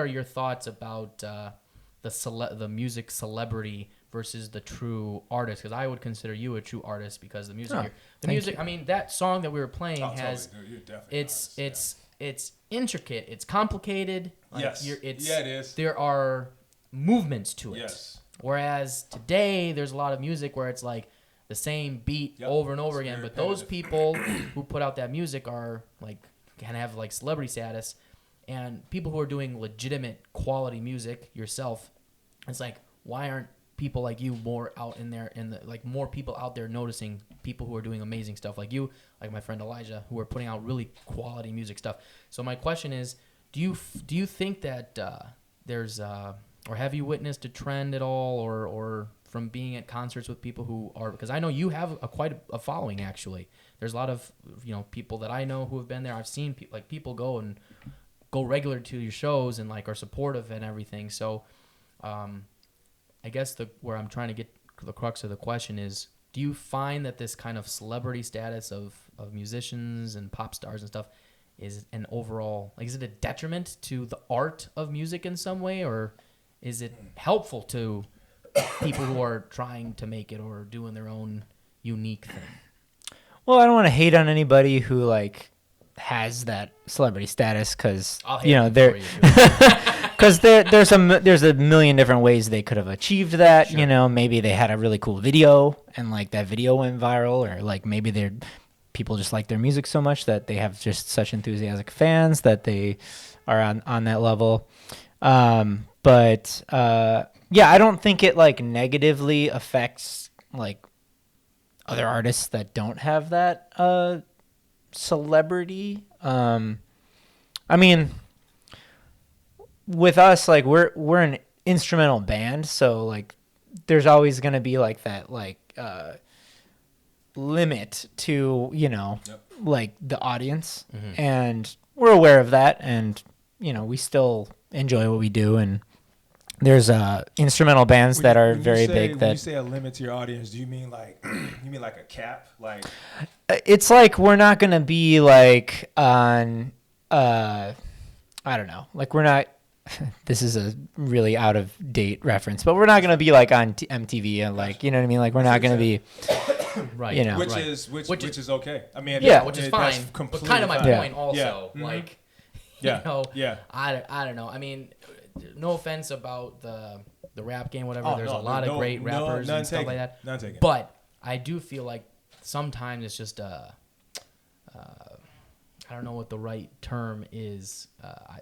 are your thoughts about the music celebrity versus the true artist? Because I would consider you a true artist because the music, I mean, that song that we were playing has, it's intricate, it's complicated. Like yes. It is. There are movements to it. Yes. Whereas today, there's a lot of music where it's like the same beat over and over again. But those people who put out that music are like can have like celebrity status, and people who are doing legitimate quality music yourself, it's like, why aren't people like you more out in there more people out there noticing people who are doing amazing stuff like you, like my friend Elijah, who are putting out really quality music stuff. So my question is, do you think that there's or have you witnessed a trend at all, or from being at concerts with people who are, because I know you have quite a following actually. There's a lot of people that I know who have been there. I've seen people go regular to your shows and like are supportive and everything. So I guess where I'm trying to get the crux of the question is, do you find that this kind of celebrity status of musicians and pop stars and stuff is an overall, like, is it a detriment to the art of music in some way, or is it helpful to people who are trying to make it or doing their own unique thing? Well, I don't want to hate on anybody who like has that celebrity status, because they're because there's a million different ways they could have achieved that. Sure. Maybe they had a really cool video and like that video went viral, or like maybe people just like their music so much that they have just such enthusiastic fans that they are on that level. But I don't think it like negatively affects like other artists that don't have that celebrity. I mean, with us, like we're an instrumental band, so like there's always gonna be like that like limit to like the audience, and we're aware of that, and we still enjoy what we do, and there's instrumental bands that are very big. When you say a limit to your audience, do you mean like like a cap? Like it's like we're not gonna be like on I don't know, like we're not. This is a really out of date reference, but we're not gonna be like on MTV and like what I mean. Like we're not gonna be right. Which is okay. I mean, which is fine. But kind of my point also. Yeah. Like I don't know. I mean, no offense about the rap game, whatever. There's a lot of great rappers and stuff like that. None taken. But I do feel like sometimes it's just I don't know what the right term is.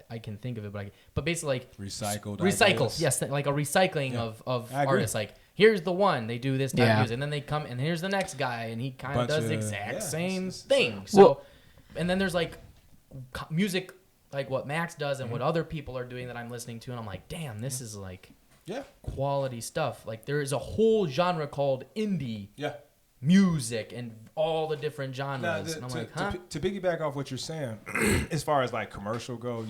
I can think of it, but basically like recycle. Yes, like a recycling of artists. Like here's the one, they do this type of music, and then they come and here's the next guy, and he kind of does the exact same thing. So, and then there's like music like what Max does and what other people are doing that I'm listening to, and I'm like, damn, this is like quality stuff. Like there is a whole genre called indie. Music and all the different genres. And I'm to piggyback off what you're saying, as far as like commercial go,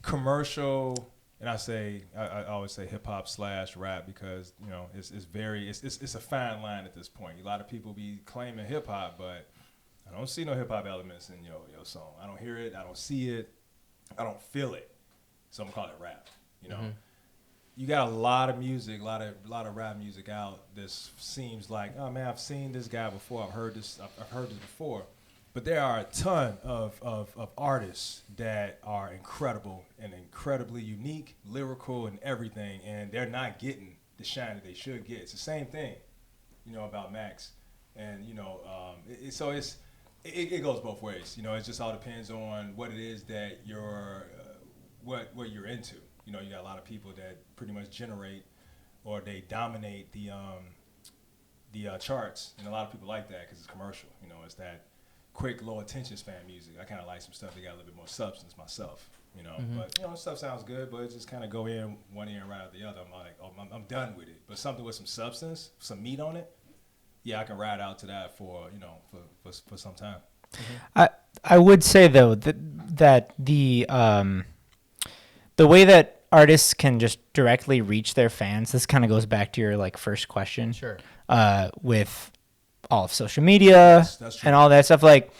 commercial, and I always say hip hop / rap, because it's a fine line at this point. A lot of people be claiming hip hop, but I don't see no hip hop elements in your song. I don't hear it. I don't see it. I don't feel it. So I'm gonna call it rap. You got a lot of music, a lot of rap music out. This seems like, oh man, I've seen this guy before. I've heard this before. But there are a ton of artists that are incredible and incredibly unique, lyrical, and everything, and they're not getting the shine that they should get. It's the same thing, about Max, and so it goes both ways. It just all depends on what it is that you're what you're into. You got a lot of people that pretty much generate or they dominate the charts, and a lot of people like that because it's commercial. It's that quick, low attention span music. I kind of like some stuff that got a little bit more substance myself. But stuff sounds good, but it just kind of go in one ear and right out the other. I'm like, oh, I'm done with it. But something with some substance, some meat on it, I can ride out to that for some time. I would say though that the way that artists can just directly reach their fans, this kind of goes back to your like first question. Sure. With all of social media and all that stuff, like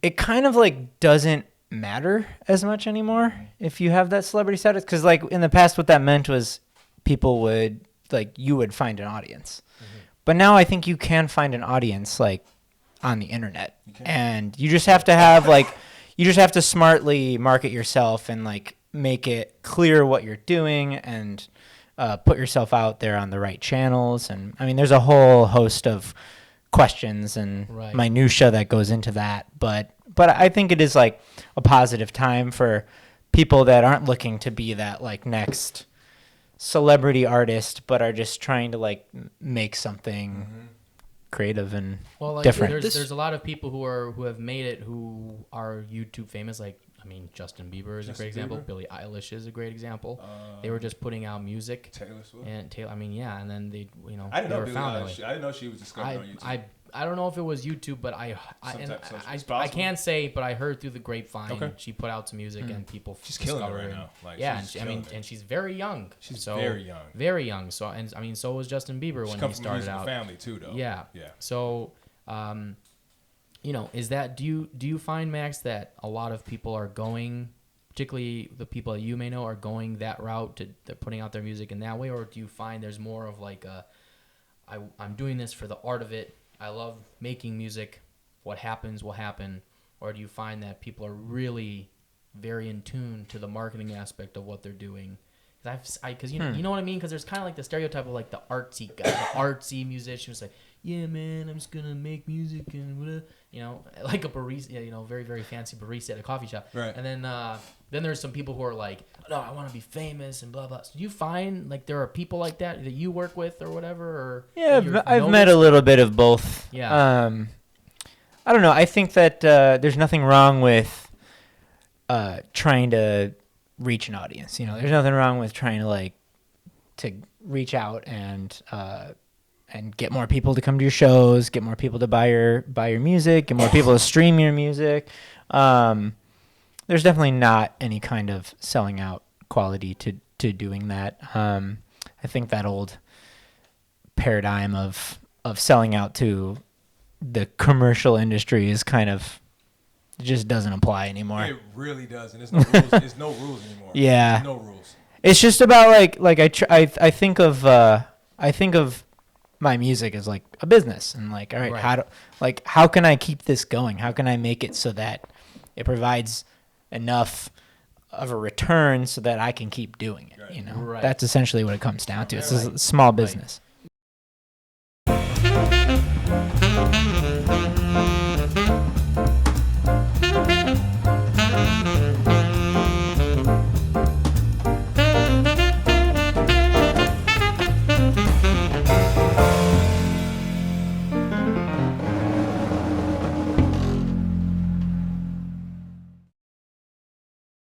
it kind of like doesn't matter as much anymore if you have that celebrity status. Because like in the past, what that meant was people would like you would find an audience, but now I think you can find an audience like on the internet, and you just have to have like you just have to smartly market yourself and like make it clear what you're doing and put yourself out there on the right channels. And I mean, there's a whole host of questions and minutia that goes into that, but I think it is like a positive time for people that aren't looking to be that like next celebrity artist, but are just trying to like make something creative and different. There's a lot of people who have made it who are YouTube famous. Like I mean, Justin Bieber is a great example. Billie Eilish is a great example. They were just putting out music. Taylor Swift. And I mean, yeah, and then they I didn't know Billie Eilish. I didn't know she was discovered on YouTube. I don't know if it was YouTube, but I can't say, but I heard through the grapevine she put out some music and people she's killing it right now. Like, yeah, and she's very young. She's very young. Very young. So and I mean, so was Justin Bieber when he started out. Family too, though. Yeah. Yeah. So, you know, is that do you find, Max, that a lot of people are going, particularly the people that you may know, are going that route to they're putting out their music in that way, or do you find there's more of like I'm doing this for the art of it. I love making music. What happens will happen. Or do you find that people are really very in tune to the marketing aspect of what they're doing? Because you know what I mean. Because there's kind of like the stereotype of like the artsy guy, the artsy musician who's like, yeah, man, I'm just gonna make music and whatever. You know, like a barista, you know, very very fancy barista at a coffee shop. Right. And then there's some people who are like, no, I want to be famous and blah blah. So do you find like there are people like that you work with or whatever? Or yeah, I've met a little bit of both. Yeah. I don't know. I think that there's nothing wrong with trying to reach an audience. You know, there's nothing wrong with trying to reach out and get more people to come to your shows, get more people to buy your music, get more people to stream your music. There's definitely not any kind of selling out quality to doing that. I think that old paradigm of selling out to the commercial industry is kind of just doesn't apply anymore. It really doesn't. There's no rules. There's no rules anymore. Yeah. There's no rules. It's just about like I think of my music as like a business and like, all right, how can I keep this going? How can I make it so that it provides enough of a return so that I can keep doing it? Right. You know, that's essentially what it comes down to. It's a small business.